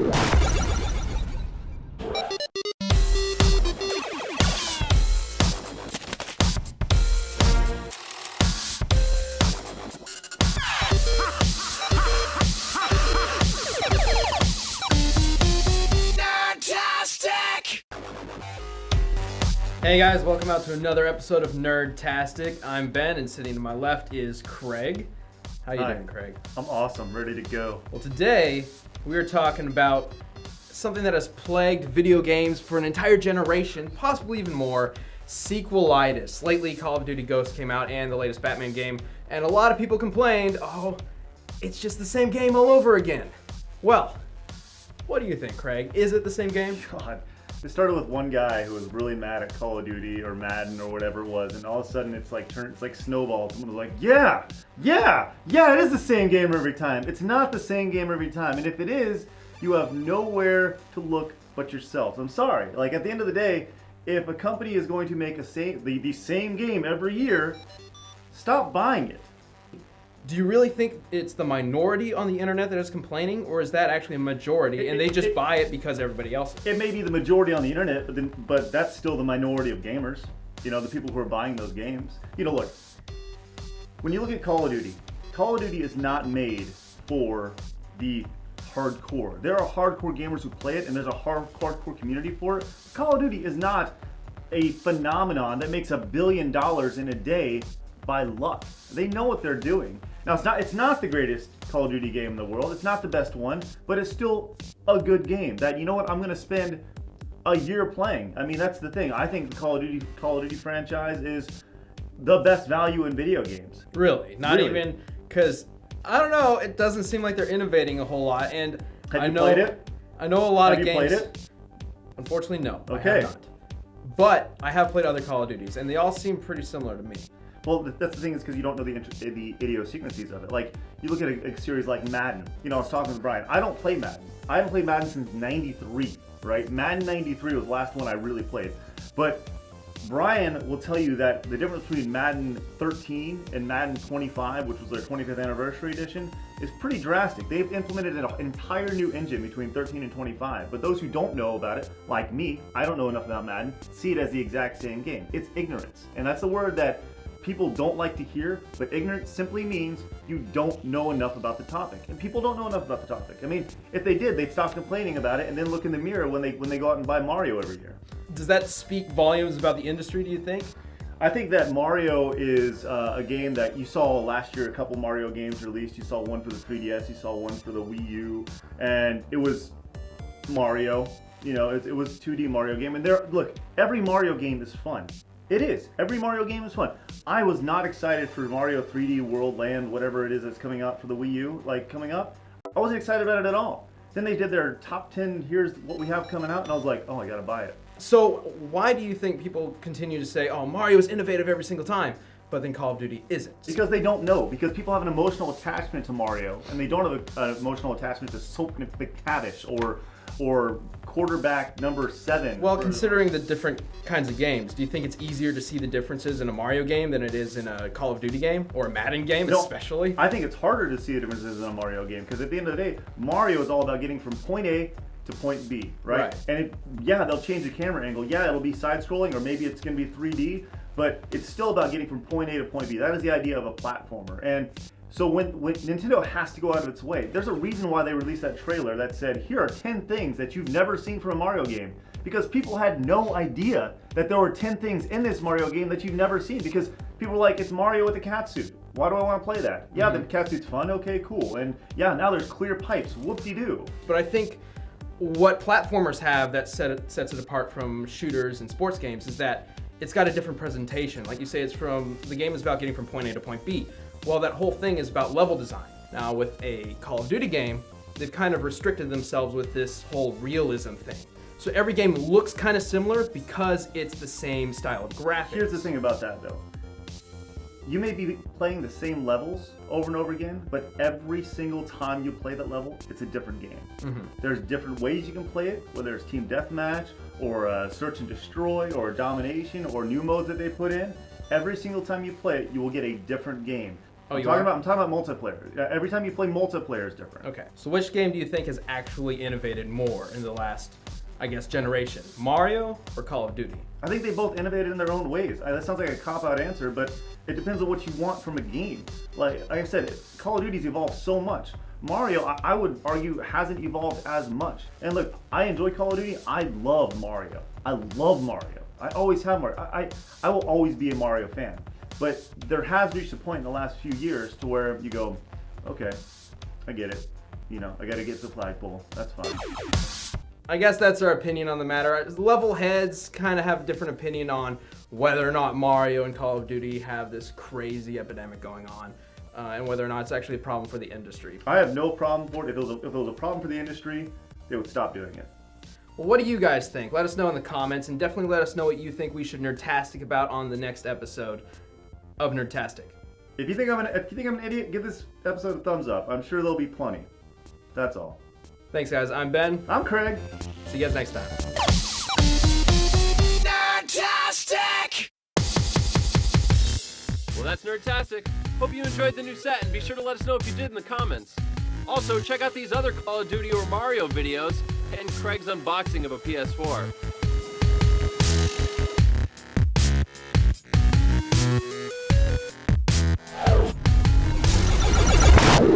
Hey guys, welcome out to another episode of Nerdtastic. I'm Ben, and sitting to my left is Craig. How you doing, Craig? I'm awesome, ready to go. Well, today we are talking about something that has plagued video games for an entire generation, possibly even more, sequelitis. Lately, Call of Duty Ghosts came out and the latest Batman game, and a lot of people complained, oh, it's just the same game all over again. Well, what do you think, Craig? Is it the same game? God. It started with one guy who was really mad at Call of Duty or Madden or whatever it was, and all of a sudden it's like snowballed. Someone was like, yeah, it is the same game every time. It's not the same game every time, and if it is, you have nowhere to look but yourself. I'm sorry. Like, at the end of the day, if a company is going to make the same game every year, stop buying it. Do you really think it's the minority on the internet that is complaining, or is that actually a majority and they just buy it because everybody else is? It may be the majority on the internet, but that's still the minority of gamers. You know, the people who are buying those games. You know, look, when you look at Call of Duty is not made for the hardcore. There are hardcore gamers who play it, and there's a hardcore community for it. Call of Duty is not a phenomenon that makes $1 billion in a day by luck. They know what they're doing. Now, it's not the greatest Call of Duty game in the world. It's not the best one, but it's still a good game that, you know what, I'm going to spend a year playing. I mean, that's the thing. I think the Call of Duty franchise is the best value in video games. Really? Not even, because, I don't know, it doesn't seem like they're innovating a whole lot. And Have you played it? I know a lot of games. games. Have you played it? Unfortunately, no. Okay. I have not. But I have played other Call of Duties, and they all seem pretty similar to me. Well, that's the thing, is because you don't know the idiosyncrasies of it. Like, you look at a series like Madden. You know, I was talking with Brian. I don't play Madden. I haven't played Madden since '93, right? Madden '93 was the last one I really played. But Brian will tell you that the difference between Madden 13 and Madden 25, which was their 25th anniversary edition, is pretty drastic. They've implemented an entire new engine between 13 and 25. But those who don't know about it, like me, I don't know enough about Madden, see it as the exact same game. It's ignorance. And that's the word that people don't like to hear, but ignorance simply means you don't know enough about the topic. And people don't know enough about the topic. I mean, if they did, they'd stop complaining about it and then look in the mirror when they go out and buy Mario every year. Does that speak volumes about the industry, do you think? I think that Mario is a game that you saw last year, a couple Mario games released. You saw one for the 3DS, you saw one for the Wii U, and it was Mario. You know, it was a 2D Mario game. And look, every Mario game is fun. It is. Every Mario game is fun. I was not excited for Mario 3D World Land, whatever it is that's coming out for the Wii U, coming up. I wasn't excited about it at all. Then they did their top 10, here's what we have coming out, and I was like, oh, I gotta buy it. So why do you think people continue to say, oh, Mario is innovative every single time, but then Call of Duty isn't? Because they don't know. Because people have an emotional attachment to Mario, and they don't have an emotional attachment to Soap McTavish or quarterback number 7. Well, considering the different kinds of games, do you think it's easier to see the differences in a Mario game than it is in a Call of Duty game or a Madden game, especially? I think it's harder to see the differences in a Mario game because at the end of the day, Mario is all about getting from point A to point B, right? And they'll change the camera angle. Yeah, it'll be side-scrolling, or maybe it's going to be 3D, but it's still about getting from point A to point B. That is the idea of a platformer. And so when Nintendo has to go out of its way, there's a reason why they released that trailer that said, here are 10 things that you've never seen from a Mario game. Because people had no idea that there were 10 things in this Mario game that you've never seen. Because people were like, it's Mario with a catsuit. Why do I want to play that? Yeah, the catsuit's fun. Okay, cool. And yeah, now there's clear pipes. Whoop-de-doo. But I think what platformers have that sets it apart from shooters and sports games is that it's got a different presentation. Like you say, the game is about getting from point A to point B. Well, that whole thing is about level design. Now, with a Call of Duty game, they've kind of restricted themselves with this whole realism thing. So every game looks kind of similar because it's the same style of graphics. Here's the thing about that, though. You may be playing the same levels over and over again, but every single time you play that level, it's a different game. There's different ways you can play it, whether it's team deathmatch, or search and destroy, or domination, or new modes that they put in. Every single time you play it, you will get a different game. Oh, I'm talking about multiplayer. Every time you play multiplayer is different. Okay. So which game do you think has actually innovated more in the last, I guess, generation? Mario or Call of Duty? I think they both innovated in their own ways. That sounds like a cop-out answer, but it depends on what you want from a game. Like I said, Call of Duty's evolved so much. Mario, I would argue, hasn't evolved as much. And look, I enjoy Call of Duty. I love Mario. I love Mario. I always have Mario. I will always be a Mario fan. But there has reached a point in the last few years to where you go, okay, I get it. You know, I got to get to the flagpole. That's fine. I guess that's our opinion on the matter. Level heads kind of have a different opinion on whether or not Mario and Call of Duty have this crazy epidemic going on, and whether or not it's actually a problem for the industry. I have no problem for it. If it was a problem for the industry, they would stop doing it. Well, what do you guys think? Let us know in the comments, and definitely let us know what you think we should Nerdtastic about on the next episode of Nerdtastic. If you think I'm an idiot, give this episode a thumbs up. I'm sure there'll be plenty. That's all. Thanks, guys. I'm Ben. I'm Craig. See you guys next time. Nerdtastic! Well, that's Nerdtastic. Hope you enjoyed the new set, and be sure to let us know if you did in the comments. Also, check out these other Call of Duty or Mario videos and Craig's unboxing of a PS4.